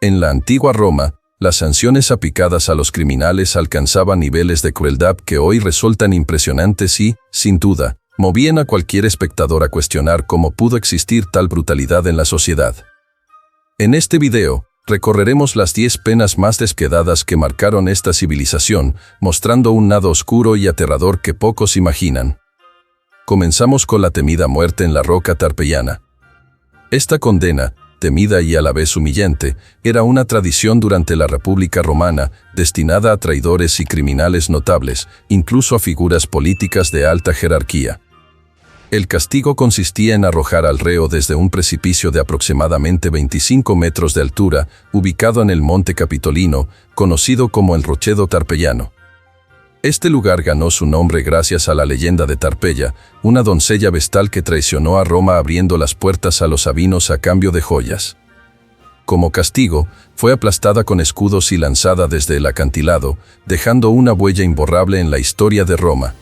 En la antigua Roma, las sanciones aplicadas a los criminales alcanzaban niveles de crueldad que hoy resultan impresionantes y, sin duda, movían a cualquier espectador a cuestionar cómo pudo existir tal brutalidad en la sociedad. En este video, recorreremos las 10 penas más despiadadas que marcaron esta civilización, mostrando un lado oscuro y aterrador que pocos imaginan. Comenzamos con la temida muerte en la roca tarpeiana. Esta condena, temida y a la vez humillante, era una tradición durante la República Romana, destinada a traidores y criminales notables, incluso a figuras políticas de alta jerarquía. El castigo consistía en arrojar al reo desde un precipicio de aproximadamente 25 metros de altura, ubicado en el Monte Capitolino, conocido como el Rochedo Tarpeiano. Este lugar ganó su nombre gracias a la leyenda de Tarpeia, una doncella vestal que traicionó a Roma abriendo las puertas a los sabinos a cambio de joyas. Como castigo, fue aplastada con escudos y lanzada desde el acantilado, dejando una huella imborrable en la historia de Roma.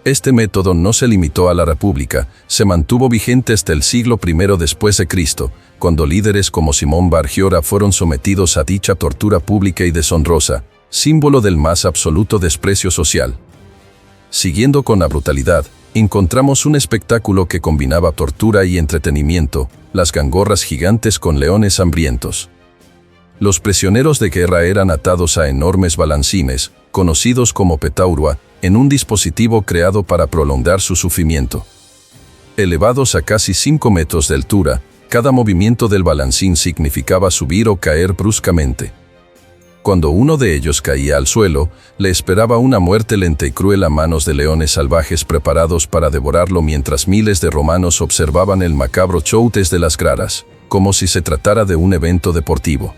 Este método no se limitó a la República, se mantuvo vigente hasta el siglo I después de Cristo, cuando líderes como Simón Bar Giora fueron sometidos a dicha tortura pública y deshonrosa, símbolo del más absoluto desprecio social. Siguiendo con la brutalidad, encontramos un espectáculo que combinaba tortura y entretenimiento, las gangorras gigantes con leones hambrientos. Los prisioneros de guerra eran atados a enormes balancines, conocidos como petaurua, en un dispositivo creado para prolongar su sufrimiento. Elevados a casi 5 metros de altura, cada movimiento del balancín significaba subir o caer bruscamente. Cuando uno de ellos caía al suelo, le esperaba una muerte lenta y cruel a manos de leones salvajes preparados para devorarlo mientras miles de romanos observaban el macabro show desde las gradas, como si se tratara de un evento deportivo.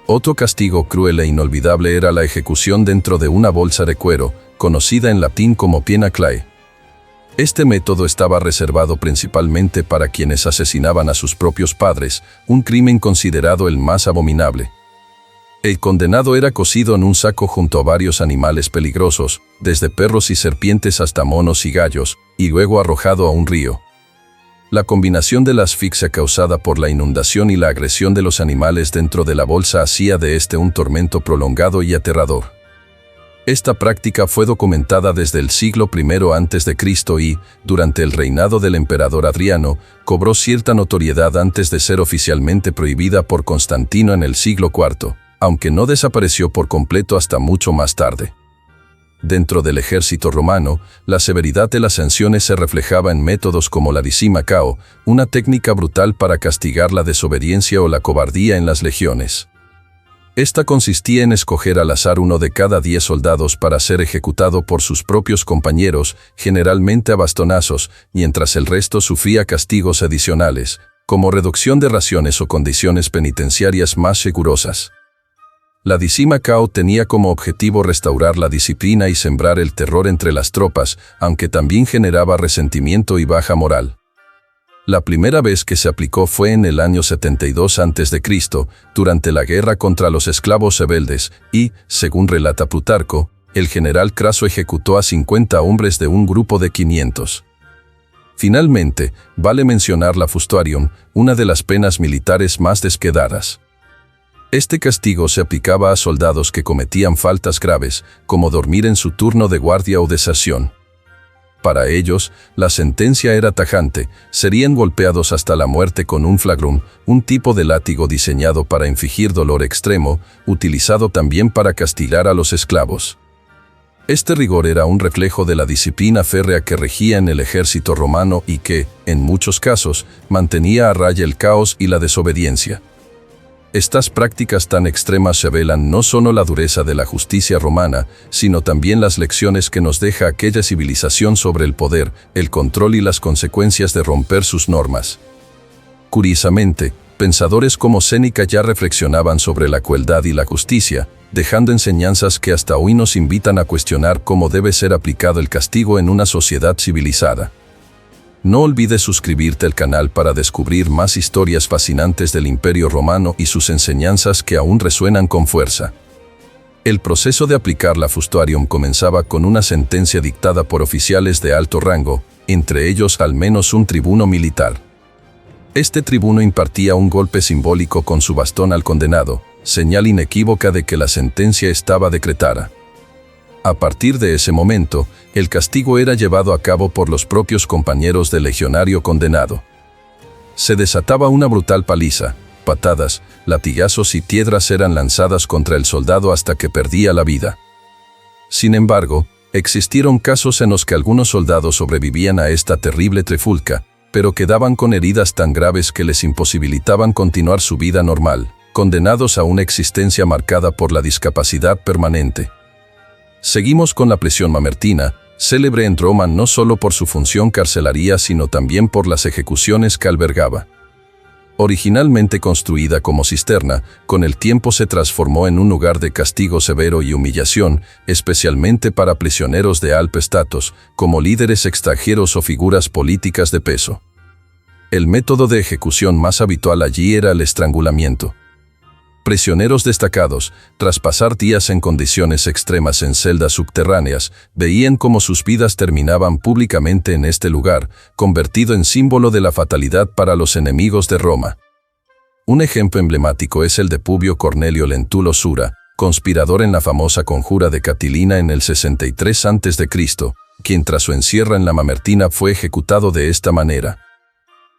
Otro castigo cruel e inolvidable era la ejecución dentro de una bolsa de cuero, conocida en latín como piena clae. Este método estaba reservado principalmente para quienes asesinaban a sus propios padres, un crimen considerado el más abominable. El condenado era cocido en un saco junto a varios animales peligrosos, desde perros y serpientes hasta monos y gallos, y luego arrojado a un río. La combinación de la asfixia causada por la inundación y la agresión de los animales dentro de la bolsa hacía de este un tormento prolongado y aterrador. Esta práctica fue documentada desde el siglo I a.C. y, durante el reinado del emperador Adriano, cobró cierta notoriedad antes de ser oficialmente prohibida por Constantino en el siglo IV. Aunque no desapareció por completo hasta mucho más tarde. Dentro del ejército romano, la severidad de las sanciones se reflejaba en métodos como la disima cao, una técnica brutal para castigar la desobediencia o la cobardía en las legiones. Esta consistía en escoger al azar uno de cada 10 soldados para ser ejecutado por sus propios compañeros, generalmente a bastonazos, mientras el resto sufría castigos adicionales, como reducción de raciones o condiciones penitenciarias más rigurosas. La disima cao tenía como objetivo restaurar la disciplina y sembrar el terror entre las tropas, aunque también generaba resentimiento y baja moral. La primera vez que se aplicó fue en el año 72 a.C., durante la guerra contra los esclavos rebeldes, y, según relata Plutarco, el general Craso ejecutó a 50 hombres de un grupo de 500. Finalmente, vale mencionar la fustuarium, una de las penas militares más despiadadas. Este castigo se aplicaba a soldados que cometían faltas graves, como dormir en su turno de guardia o deserción. Para ellos, la sentencia era tajante: serían golpeados hasta la muerte con un flagrum, un tipo de látigo diseñado para infligir dolor extremo, utilizado también para castigar a los esclavos. Este rigor era un reflejo de la disciplina férrea que regía en el ejército romano y que, en muchos casos, mantenía a raya el caos y la desobediencia. Estas prácticas tan extremas revelan no solo la dureza de la justicia romana, sino también las lecciones que nos deja aquella civilización sobre el poder, el control y las consecuencias de romper sus normas. Curiosamente, pensadores como Séneca ya reflexionaban sobre la crueldad y la justicia, dejando enseñanzas que hasta hoy nos invitan a cuestionar cómo debe ser aplicado el castigo en una sociedad civilizada. No olvides suscribirte al canal para descubrir más historias fascinantes del Imperio Romano y sus enseñanzas que aún resuenan con fuerza. El proceso de aplicar la fustuarium comenzaba con una sentencia dictada por oficiales de alto rango, entre ellos al menos un tribuno militar. Este tribuno impartía un golpe simbólico con su bastón al condenado, señal inequívoca de que la sentencia estaba decretada. A partir de ese momento, el castigo era llevado a cabo por los propios compañeros del legionario condenado. Se desataba una brutal paliza, patadas, latigazos y piedras eran lanzadas contra el soldado hasta que perdía la vida. Sin embargo, existieron casos en los que algunos soldados sobrevivían a esta terrible trifulca, pero quedaban con heridas tan graves que les imposibilitaban continuar su vida normal, condenados a una existencia marcada por la discapacidad permanente. Seguimos con la prisión mamertina, célebre en Roma no solo por su función carcelaria sino también por las ejecuciones que albergaba. Originalmente construida como cisterna, con el tiempo se transformó en un lugar de castigo severo y humillación, especialmente para prisioneros de alto estatus, como líderes extranjeros o figuras políticas de peso. El método de ejecución más habitual allí era el estrangulamiento. Prisioneros destacados, tras pasar días en condiciones extremas en celdas subterráneas, veían cómo sus vidas terminaban públicamente en este lugar, convertido en símbolo de la fatalidad para los enemigos de Roma. Un ejemplo emblemático es el de Publio Cornelio Lentulo Sura, conspirador en la famosa conjura de Catilina en el 63 a.C., quien tras su encierro en la Mamertina fue ejecutado de esta manera.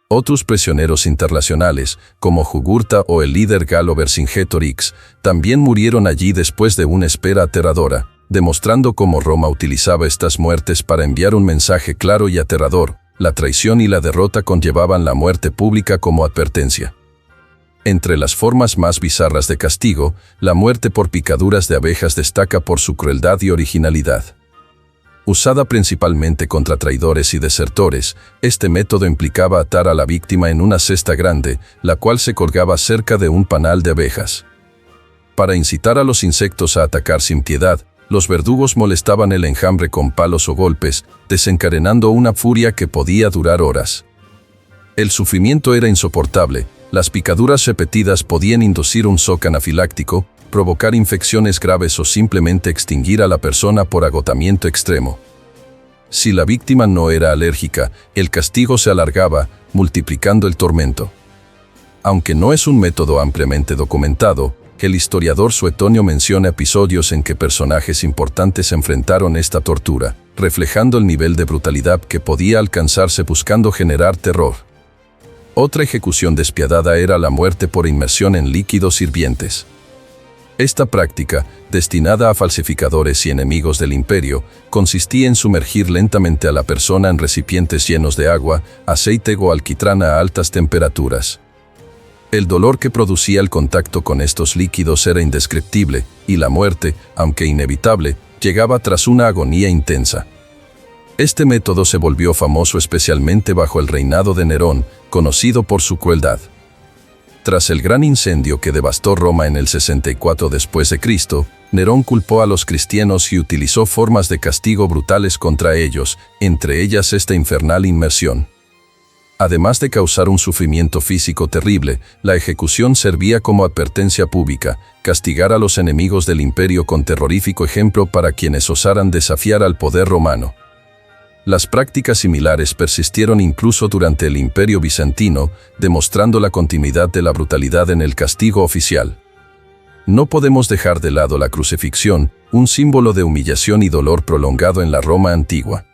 Otros prisioneros internacionales, como Jugurta o el líder galo Vercingetorix, también murieron allí después de una espera aterradora, demostrando cómo Roma utilizaba estas muertes para enviar un mensaje claro y aterrador. La traición y la derrota conllevaban la muerte pública como advertencia. Entre las formas más bizarras de castigo, la muerte por picaduras de abejas destaca por su crueldad y originalidad. Usada principalmente contra traidores y desertores, este método implicaba atar a la víctima en una cesta grande, la cual se colgaba cerca de un panal de abejas. Para incitar a los insectos a atacar sin piedad, los verdugos molestaban el enjambre con palos o golpes, desencadenando una furia que podía durar horas. El sufrimiento era insoportable, las picaduras repetidas podían inducir un shock anafiláctico, provocar infecciones graves o simplemente extinguir a la persona por agotamiento extremo. Si la víctima no era alérgica, el castigo se alargaba, multiplicando el tormento. Aunque no es un método ampliamente documentado, el historiador Suetonio menciona episodios en que personajes importantes enfrentaron esta tortura, reflejando el nivel de brutalidad que podía alcanzarse buscando generar terror. Otra ejecución despiadada era la muerte por inmersión en líquidos hirvientes. Esta práctica, destinada a falsificadores y enemigos del imperio, consistía en sumergir lentamente a la persona en recipientes llenos de agua, aceite o alquitrán a altas temperaturas. El dolor que producía el contacto con estos líquidos era indescriptible, y la muerte, aunque inevitable, llegaba tras una agonía intensa. Este método se volvió famoso especialmente bajo el reinado de Nerón, conocido por su crueldad. Tras el gran incendio que devastó Roma en el 64 después de Cristo, Nerón culpó a los cristianos y utilizó formas de castigo brutales contra ellos, entre ellas esta infernal inmersión. Además de causar un sufrimiento físico terrible, la ejecución servía como advertencia pública, castigar a los enemigos del imperio con terrorífico ejemplo para quienes osaran desafiar al poder romano. Las prácticas similares persistieron incluso durante el Imperio Bizantino, demostrando la continuidad de la brutalidad en el castigo oficial. No podemos dejar de lado la crucifixión, un símbolo de humillación y dolor prolongado en la Roma antigua.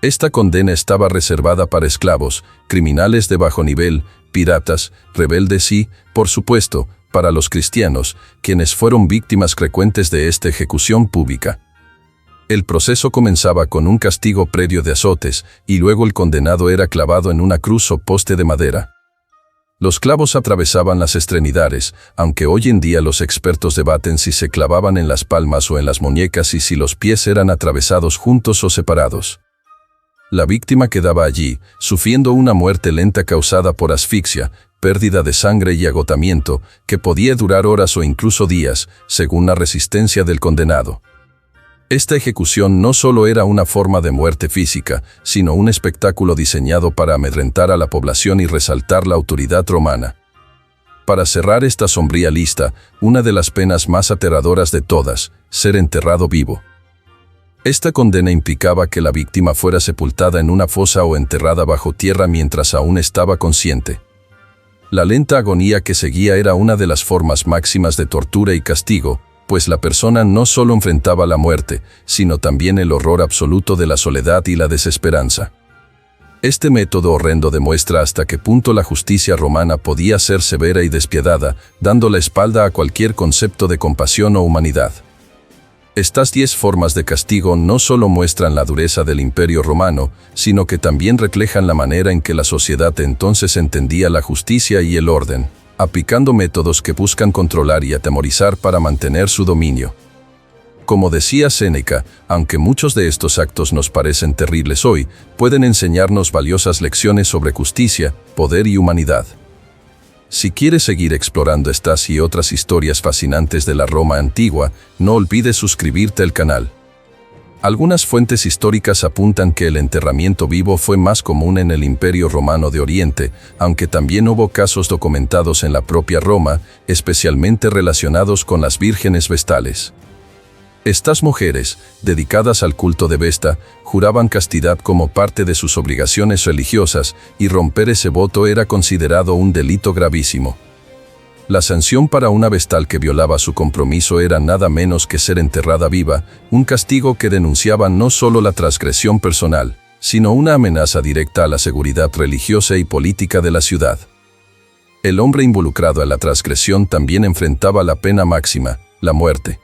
Esta condena estaba reservada para esclavos, criminales de bajo nivel, piratas, rebeldes y, por supuesto, para los cristianos, quienes fueron víctimas frecuentes de esta ejecución pública. El proceso comenzaba con un castigo previo de azotes, y luego el condenado era clavado en una cruz o poste de madera. Los clavos atravesaban las extremidades, aunque hoy en día los expertos debaten si se clavaban en las palmas o en las muñecas y si los pies eran atravesados juntos o separados. La víctima quedaba allí, sufriendo una muerte lenta causada por asfixia, pérdida de sangre y agotamiento, que podía durar horas o incluso días, según la resistencia del condenado. Esta ejecución no solo era una forma de muerte física, sino un espectáculo diseñado para amedrentar a la población y resaltar la autoridad romana. Para cerrar esta sombría lista, una de las penas más aterradoras de todas, ser enterrado vivo. Esta condena implicaba que la víctima fuera sepultada en una fosa o enterrada bajo tierra mientras aún estaba consciente. La lenta agonía que seguía era una de las formas máximas de tortura y castigo, pues la persona no solo enfrentaba la muerte, sino también el horror absoluto de la soledad y la desesperanza. Este método horrendo demuestra hasta qué punto la justicia romana podía ser severa y despiadada, dando la espalda a cualquier concepto de compasión o humanidad. Estas 10 formas de castigo no solo muestran la dureza del Imperio Romano, sino que también reflejan la manera en que la sociedad entonces entendía la justicia y el orden, aplicando métodos que buscan controlar y atemorizar para mantener su dominio. Como decía Séneca, aunque muchos de estos actos nos parecen terribles hoy, pueden enseñarnos valiosas lecciones sobre justicia, poder y humanidad. Si quieres seguir explorando estas y otras historias fascinantes de la Roma antigua, no olvides suscribirte al canal. Algunas fuentes históricas apuntan que el enterramiento vivo fue más común en el Imperio Romano de Oriente, aunque también hubo casos documentados en la propia Roma, especialmente relacionados con las vírgenes vestales. Estas mujeres, dedicadas al culto de Vesta, juraban castidad como parte de sus obligaciones religiosas, y romper ese voto era considerado un delito gravísimo. La sanción para una vestal que violaba su compromiso era nada menos que ser enterrada viva, un castigo que denunciaba no solo la transgresión personal, sino una amenaza directa a la seguridad religiosa y política de la ciudad. El hombre involucrado en la transgresión también enfrentaba la pena máxima, la muerte.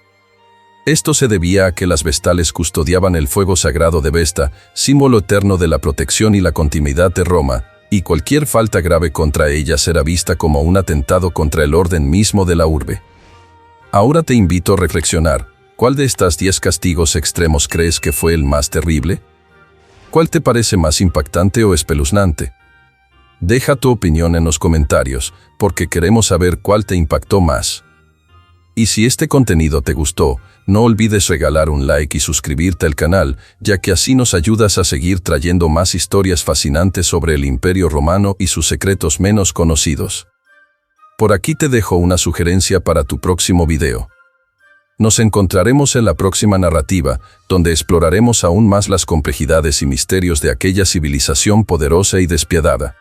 Esto se debía a que las vestales custodiaban el fuego sagrado de Vesta, símbolo eterno de la protección y la continuidad de Roma, y cualquier falta grave contra ellas era vista como un atentado contra el orden mismo de la urbe. Ahora te invito a reflexionar, ¿cuál de estas 10 castigos extremos crees que fue el más terrible? ¿Cuál te parece más impactante o espeluznante? Deja tu opinión en los comentarios, porque queremos saber cuál te impactó más. Y si este contenido te gustó, no olvides regalar un like y suscribirte al canal, ya que así nos ayudas a seguir trayendo más historias fascinantes sobre el Imperio Romano y sus secretos menos conocidos. Por aquí te dejo una sugerencia para tu próximo video. Nos encontraremos en la próxima narrativa, donde exploraremos aún más las complejidades y misterios de aquella civilización poderosa y despiadada.